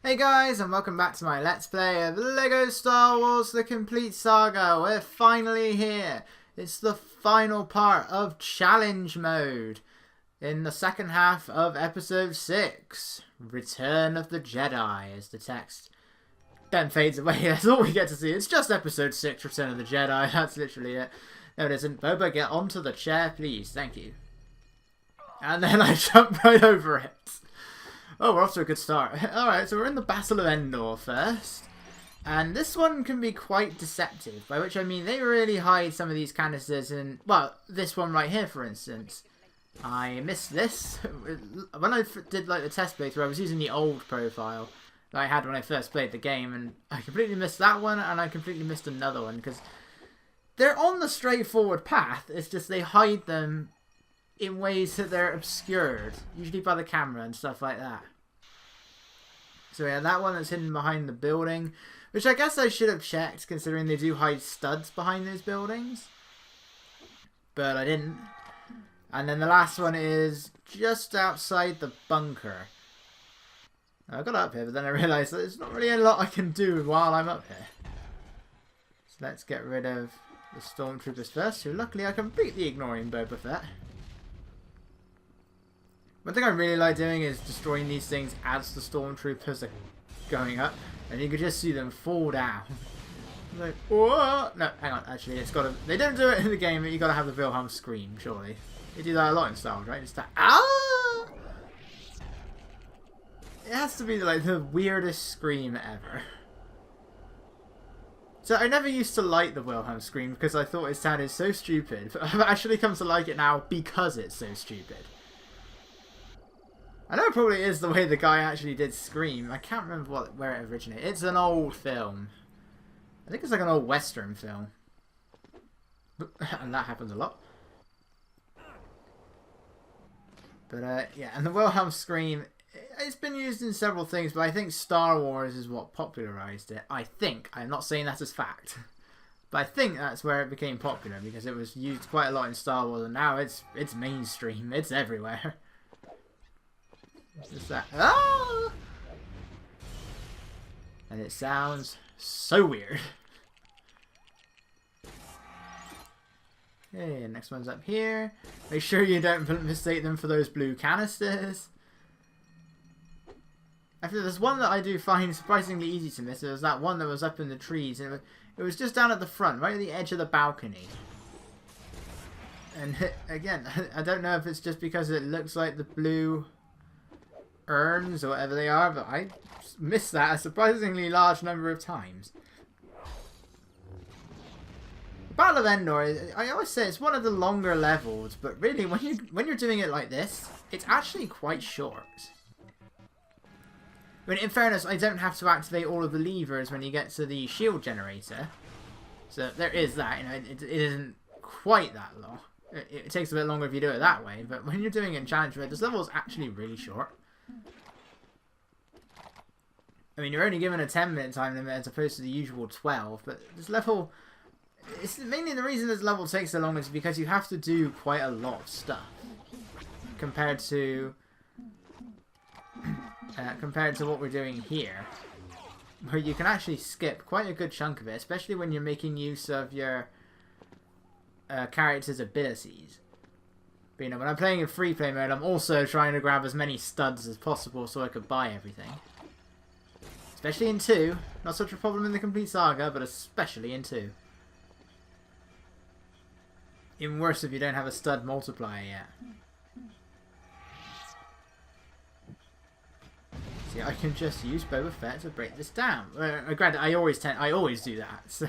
Hey guys, and welcome back to my Let's Play of LEGO Star Wars The Complete Saga. We're finally here. It's the final part of Challenge Mode in the second half of Episode 6. Return of the Jedi is the text. Then fades away. That's all we get to see. It's just Episode 6, Return of the Jedi. That's literally it. No, it isn't. Boba, get onto the chair, please. Thank you. And then I jump right over it. Oh, we're off to a good start. Alright, so we're in the Battle of Endor first. And this one can be quite deceptive. By which I mean they really hide some of these canisters in... Well, this one right here, for instance. I missed this. When I did like the test playthrough, I was using the old profile that I had when I first played the game. And I completely missed that one, and I completely missed another one. Because they're on the straightforward path. It's just they hide them in ways that they're obscured, usually by the camera and stuff like that. So yeah, that one that's hidden behind the building, which I guess I should have checked considering they do hide studs behind those buildings. But I didn't. And then the last one is just outside the bunker. I got up here, but then I realised that there's not really a lot I can do while I'm up here. So let's get rid of the stormtroopers first, who luckily are completely ignoring Boba Fett. One thing I really like doing is destroying these things as the stormtroopers are going up, and you can just see them fall down. Like, whoa! No, hang on. Actually, it's got to. They don't do it in the game, but you got to have the Wilhelm scream. Surely, they do that a lot in Star Wars, right? It's that ah! It has to be like the weirdest scream ever. So I never used to like the Wilhelm scream because I thought it sounded so stupid, but I've actually come to like it now because it's so stupid. I know it probably is the way the guy actually did scream. I can't remember where it originated. It's an old film. I think it's like an old Western film. And that happens a lot. But yeah, and the Wilhelm scream, it's been used in several things, but I think Star Wars is what popularized it. I think. I'm not saying that as fact. But I think that's where it became popular because it was used quite a lot in Star Wars, and now it's mainstream. It's everywhere. What's just that? Ah! And it sounds so weird. Okay, next one's up here. Make sure you don't mistake them for those blue canisters. Actually, there's one that I do find surprisingly easy to miss. There was that one that was up in the trees. And it was just down at the front, right at the edge of the balcony. And again, I don't know if it's just because it looks like the blue urns or whatever they are, but I missed that a surprisingly large number of times. The Battle of Endor, I always say it's one of the longer levels, but really when you're doing it like this, it's actually quite short. I mean, in fairness, I don't have to activate all of the levers when you get to the shield generator, so there is that. You know, it isn't quite that long. It takes a bit longer if you do it that way, but when you're doing it in challenge mode, this level is actually really short. I mean, you're only given a 10-minute time limit as opposed to the usual 12, but this level... It's mainly the reason this level takes so long is because you have to do quite a lot of stuff. Compared to what we're doing here. Where you can actually skip quite a good chunk of it, especially when you're making use of your character's abilities. But, you know, when I'm playing in free play mode, I'm also trying to grab as many studs as possible so I could buy everything. Especially in 2. Not such a problem in the Complete Saga, but especially in 2. Even worse if you don't have a stud multiplier yet. See, I can just use Boba Fett to break this down. Granted, I always do that. So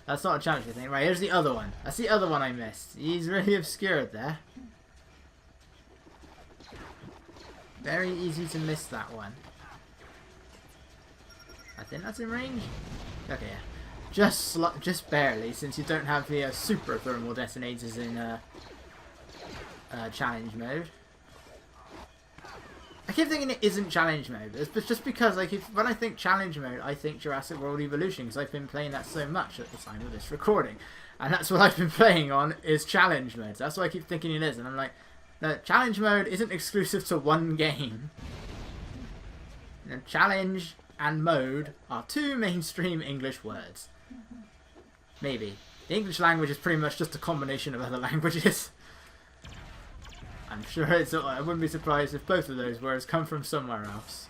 that's not a challenging thing. Right, here's the other one. That's the other one I missed. He's really obscured there. Very easy to miss that one. I think that's in range. Okay, yeah. Just barely, since you don't have the super thermal detonators in challenge mode. I keep thinking it isn't challenge mode. It's just because when I think challenge mode, I think Jurassic World Evolution, because I've been playing that so much at the time of this recording, and that's what I've been playing on is challenge mode. That's what I keep thinking it is, and I'm like, no, challenge mode isn't exclusive to one game. You know, challenge and mode are two mainstream English words. Maybe. The English language is pretty much just a combination of other languages. I'm sure it's... I wouldn't be surprised if both of those words come from somewhere else.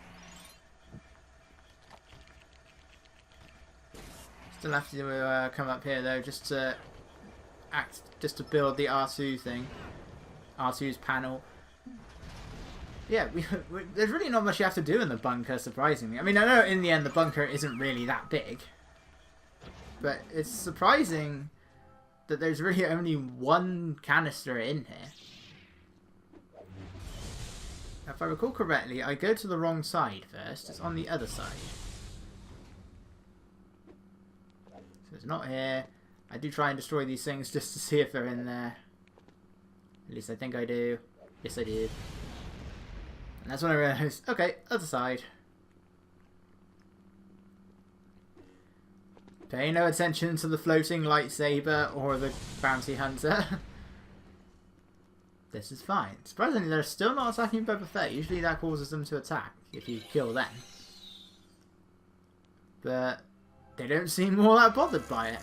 Still have to come up here though, just to build the R2 thing. R2's panel. Yeah, there's really not much you have to do in the bunker, surprisingly. I mean, I know in the end the bunker isn't really that big. But it's surprising that there's really only one canister in here. If I recall correctly, I go to the wrong side first. It's on the other side. So it's not here. I do try and destroy these things just to see if they're in there. At least I think I do. Yes, I did. And that's when I realised, okay, other side. Pay no attention to the floating lightsaber or the bounty hunter. This is fine. Surprisingly, they're still not attacking Boba Fett. Usually that causes them to attack if you kill them. But they don't seem all that bothered by it.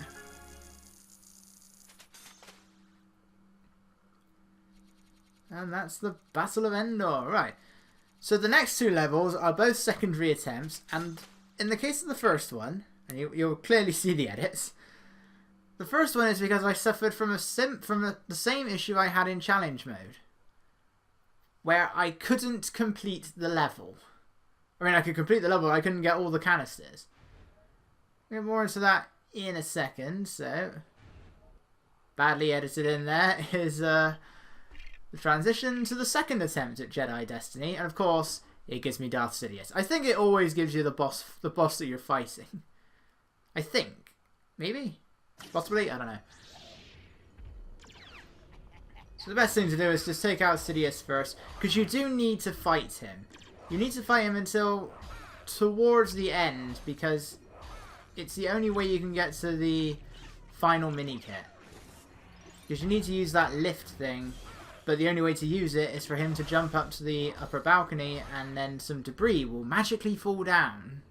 And that's the Battle of Endor. Right. So the next two levels are both secondary attempts, and in the case of the first one, and you'll clearly see the edits, the first one is because I suffered from the same issue I had in challenge mode, where I couldn't complete the level. I mean, I could complete the level, I couldn't get all the canisters. We'll get more into that in a second, so... Badly edited in there is the transition to the second attempt at Jedi Destiny, and of course, it gives me Darth Sidious. I think it always gives you the boss that you're fighting. I think. Maybe? Possibly? I don't know. So the best thing to do is just take out Sidious first, because you do need to fight him. You need to fight him until towards the end, because it's the only way you can get to the final mini-kit. Because you need to use that lift thing, but the only way to use it is for him to jump up to the upper balcony, and then some debris will magically fall down,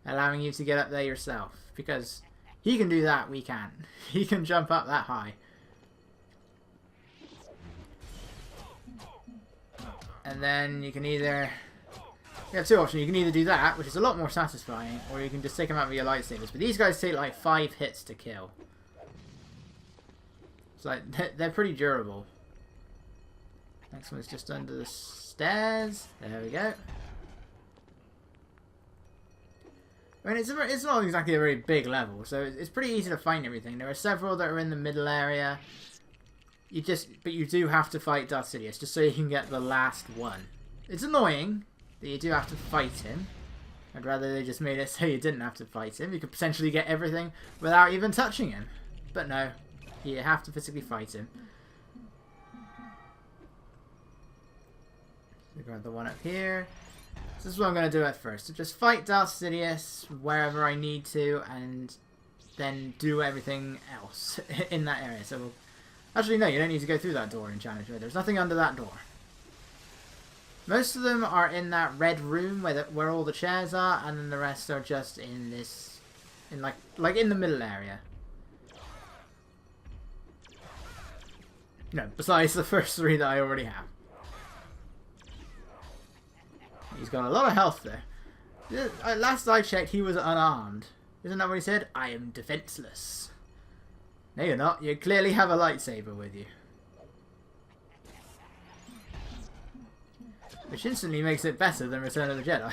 allowing you to get up there yourself. Because he can do that, we can't. He can jump up that high. And then you can either... You have two options. You can either do that, which is a lot more satisfying, or you can just take them out with your lightsabers. But these guys take like 5 hits to kill. It's like, they're pretty durable. Next one's just under the stairs. There we go. I mean, it's not exactly a very big level, so it's pretty easy to find everything. There are several that are in the middle area. But you do have to fight Darth Sidious, just so you can get the last one. It's annoying that you do have to fight him. I'd rather they just made it so you didn't have to fight him. You could potentially get everything without even touching him. But no, you have to physically fight him. So grab the one up here. So this is what I'm going to do at first. So just fight Darth Sidious wherever I need to, and then do everything else in that area. So we'll... Actually, no, you don't need to go through that door in challenge mode. There's nothing under that door. Most of them are in that red room where all the chairs are, and then the rest are just in this, like in the middle area. No, besides the first 3 that I already have. He's got a lot of health there. Last I checked, he was unarmed. Isn't that what he said? I am defenseless. No, you're not. You clearly have a lightsaber with you. Which instantly makes it better than Return of the Jedi.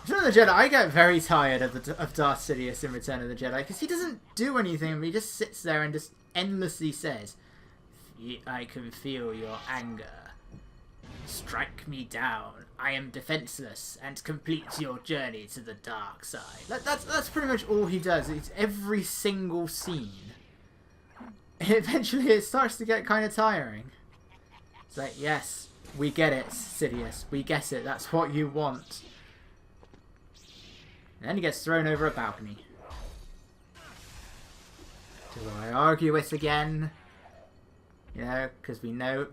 Return of the Jedi, I get very tired of Darth Sidious in Return of the Jedi, because he doesn't do anything, but he just sits there and just endlessly says, I can feel your anger. Strike me down. I am defenseless, and complete your journey to the dark side. That's pretty much all he does. It's every single scene. Eventually it starts to get kind of tiring. It's like, yes, we get it, Sidious. We get it. That's what you want. And then he gets thrown over a balcony. Do I argue it again? You know, because we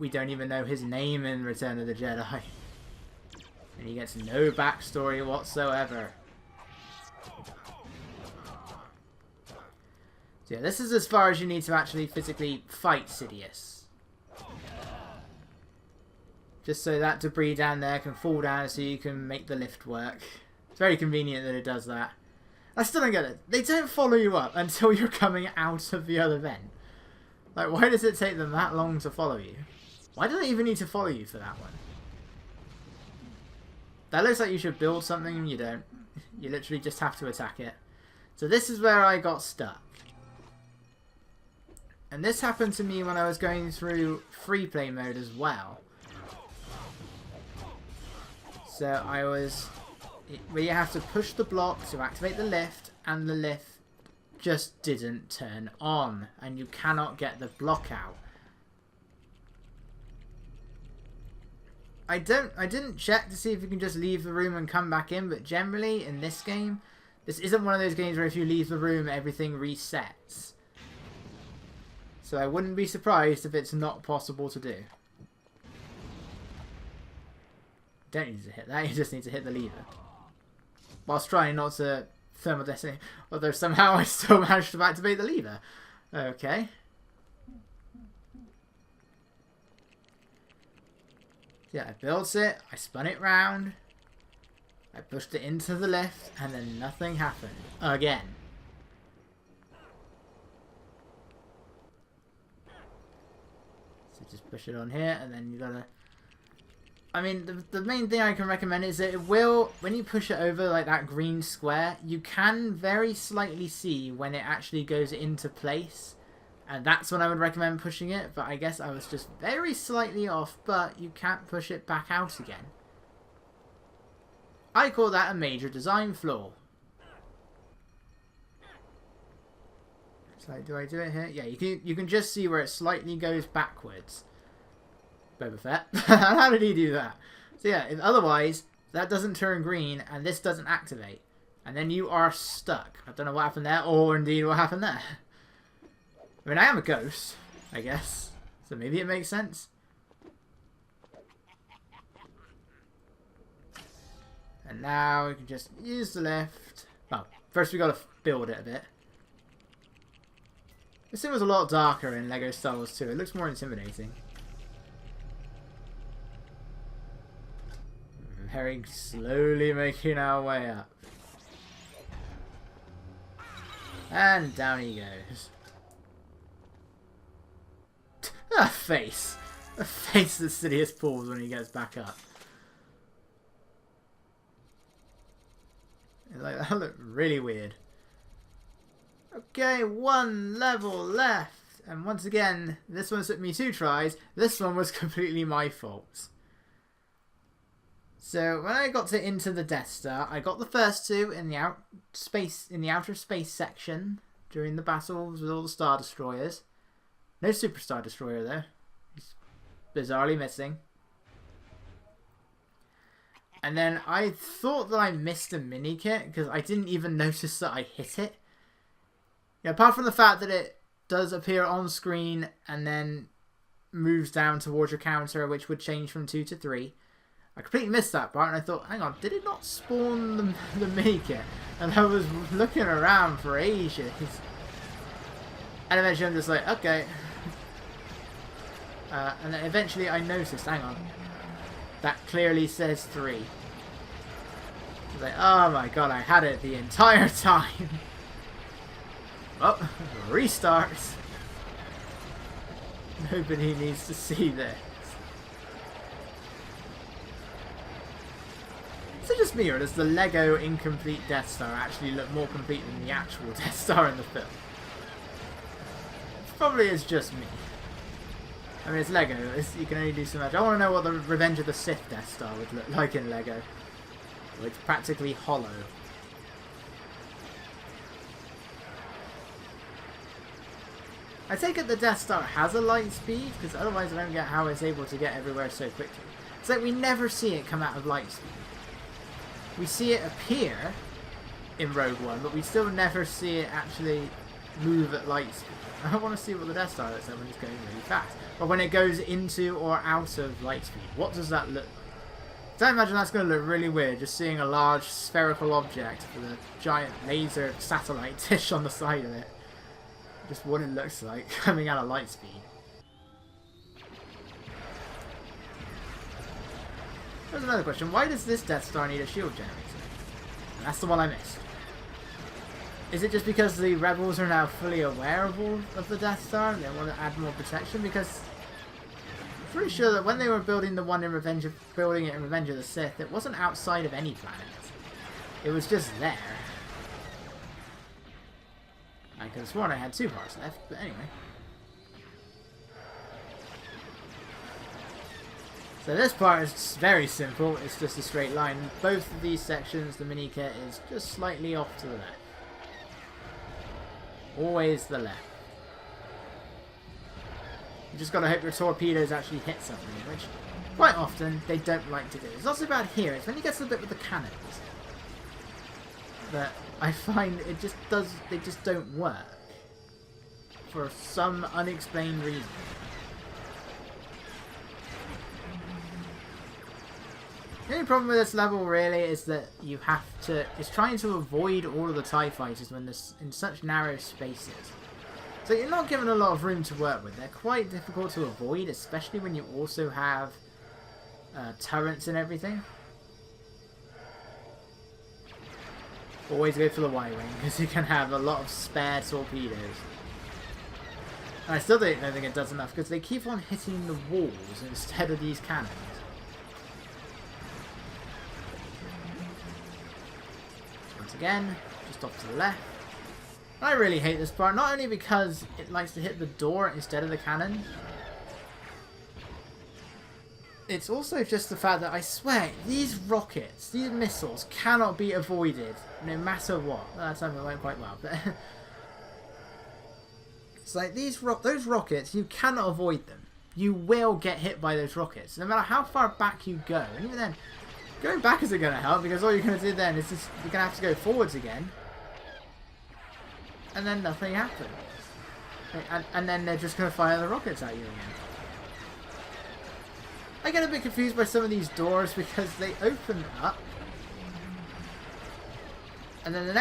don't even know his name in Return of the Jedi. And he gets no backstory whatsoever. So yeah, this is as far as you need to actually physically fight Sidious. Just so that debris down there can fall down so you can make the lift work. It's very convenient that it does that. I still don't get it. They don't follow you up until you're coming out of the other vent. Like, why does it take them that long to follow you? Why do they even need to follow you for that one? That looks like you should build something and you don't. You literally just have to attack it. So this is where I got stuck. And this happened to me when I was going through free play mode as well. So I was... where you have to push the block to activate the lift, and the lift just didn't turn on. And you cannot get the block out. I didn't check to see if you can just leave the room and come back in, but generally in this game, this isn't one of those games where if you leave the room everything resets. So I wouldn't be surprised if it's not possible to do. Don't need to hit that, you just need to hit the lever. Whilst trying not to thermal detonate, although somehow I still managed to activate the lever. Okay. Yeah, I built it, I spun it round, I pushed it into the lift, and then nothing happened. Again. So just push it on here, and then you gotta... I mean, the main thing I can recommend is that it will, when you push it over like that green square, you can very slightly see when it actually goes into place. And that's when I would recommend pushing it, but I guess I was just very slightly off, but you can't push it back out again. I call that a major design flaw. So do I do it here? Yeah, you can just see where it slightly goes backwards. Boba Fett. How did he do that? So yeah, if otherwise, that doesn't turn green and this doesn't activate. And then you are stuck. I don't know what happened there, or indeed what happened there. I mean, I am a ghost, I guess. So maybe it makes sense. And now we can just use the lift. Well, first we got to build it a bit. This thing was a lot darker in LEGO Star Wars 2. It looks more intimidating. Very slowly making our way up. And down he goes. A face. A face that Sidious pulls when he gets back up. Like, that looked really weird. Okay, one level left. And once again, this one took me 2 tries. This one was completely my fault. So when I got into the Death Star, I got the first 2 in the outer space section during the battles with all the Star Destroyers. No Super Star Destroyer though. He's bizarrely missing. And then I thought that I missed a mini kit because I didn't even notice that I hit it. Yeah, apart from the fact that it does appear on screen and then moves down towards your counter, which would change from 2 to 3. I completely missed that part and I thought, hang on, did it not spawn the mini kit? And I was looking around for ages. And eventually I'm just like, okay. And then eventually I noticed, hang on, that clearly says 3. I was like, oh my god, I had it the entire time. Oh, restarts. Nobody needs to see this. Is it just me, or does the LEGO incomplete Death Star actually look more complete than the actual Death Star in the film? It probably is just me. I mean, it's LEGO, you can only do so much. I want to know what the Revenge of the Sith Death Star would look like in LEGO. Well, it's practically hollow. I take it the Death Star has a light speed, because otherwise I don't get how it's able to get everywhere so quickly. It's like we never see it come out of light speed. We see it appear in Rogue One, but we still never see it actually move at light speed. I want to see what the Death Star looks like when it's going really fast. Or when it goes into or out of light speed. What does that look like? Don't imagine that's going to look really weird, just seeing a large spherical object with a giant laser satellite dish on the side of it. Just what it looks like, coming out of light speed. There's another question. Why does this Death Star need a shield generator? And that's the one I missed. Is it just because the rebels are now fully aware of the Death Star and they want to add more protection? Because I'm pretty sure that when they were building the one in Revenge of the Sith, it wasn't outside of any planet. It was just there. I could have sworn I had 2 parts left, but anyway. So this part is very simple, it's just a straight line. Both of these sections, the mini kit is just slightly off to the left. Always the left. You just gotta hope your torpedoes actually hit something, which quite often they don't like to do. It's not so bad here, it's when you get to the bit with the cannons that I find they just don't work. For some unexplained reason. The only problem with this level really is that you have to... It's trying to avoid all of the TIE fighters when they're in such narrow spaces. So you're not given a lot of room to work with. They're quite difficult to avoid, especially when you also have turrets and everything. Always go for the Y-Wing, because you can have a lot of spare torpedoes. And I still don't think it does enough, because they keep on hitting the walls instead of these cannons. Again, just off to the left. I really hate this part, not only because it likes to hit the door instead of the cannon. It's also just the fact that I swear, these rockets, these missiles cannot be avoided no matter what. That time it went quite well, but it's like those rockets, you cannot avoid them. You will get hit by those rockets, no matter how far back you go. And even then, going back isn't going to help, because all you're going to do then is just, you're going to have to go forwards again. And then nothing happens. And then they're just going to fire the rockets at you again. I get a bit confused by some of these doors because they open up. And then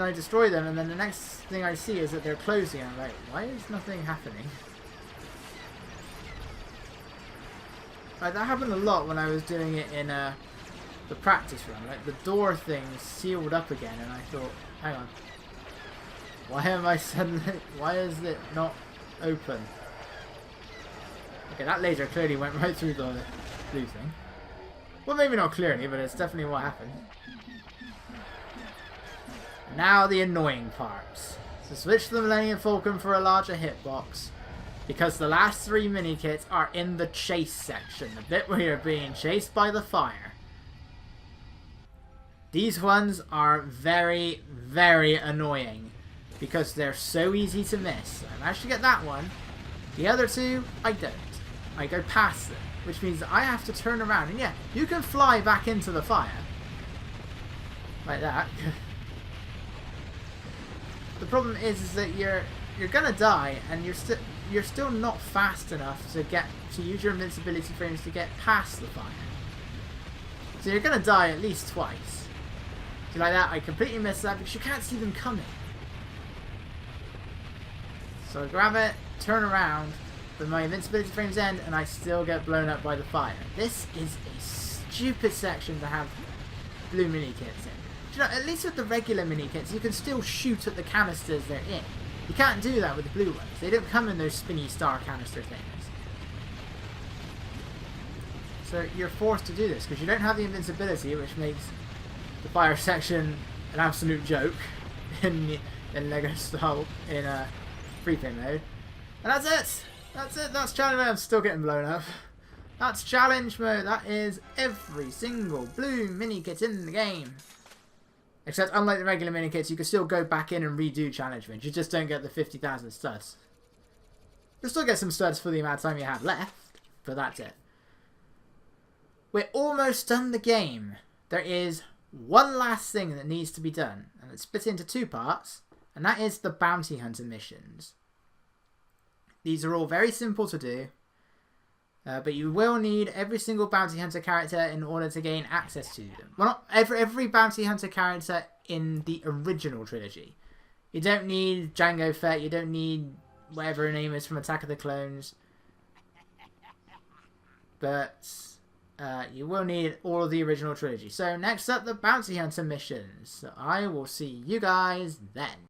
I destroy them, and then the next thing I see is that they're closing. I'm like, why is nothing happening? Like, that happened a lot when I was doing it in the practice run. Like, the door thing sealed up again, and I thought, hang on, why is it not open? Okay, that laser clearly went right through the blue thing. Well, maybe not clearly, but it's definitely what happened. Now the annoying parts. So switch to the Millennium Falcon for a larger hitbox, because the last 3 mini-kits are in the chase section, the bit where you're being chased by the fire. These ones are very, very annoying, because they're so easy to miss. I managed to get that one. The other 2, I don't. I go past them, which means that I have to turn around. And yeah, you can fly back into the fire. Like that. The problem is that you're gonna die, and you're still not fast enough to use your invincibility frames to get past the fire. So you're gonna die at least twice. So like that, I completely missed that because you can't see them coming. So I grab it, turn around, but my invincibility frames end, and I still get blown up by the fire. This is a stupid section to have blue mini-kits in. You know, at least with the regular mini-kits, you can still shoot at the canisters they're in. You can't do that with the blue ones. They don't come in those spinny star canister things. So you're forced to do this, because you don't have the invincibility, which makes the fire section an absolute joke in LEGO style, in free play mode. And that's it! That's it, that's challenge mode. I'm still getting blown up. That's challenge mode. That is every single blue mini-kit in the game. Except, unlike the regular mini-kits, you can still go back in and redo challenge mode. You just don't get the 50,000 studs. You'll still get some studs for the amount of time you have left, but that's it. We're almost done the game. There is one last thing that needs to be done, and it's split into 2 parts, and that is the bounty hunter missions. These are all very simple to do. But you will need every single bounty hunter character in order to gain access to them. Well, not every bounty hunter character in the original trilogy. You don't need Jango Fett, you don't need whatever her name is from Attack of the Clones. But you will need all of the original trilogy. So next up, the bounty hunter missions. So I will see you guys then.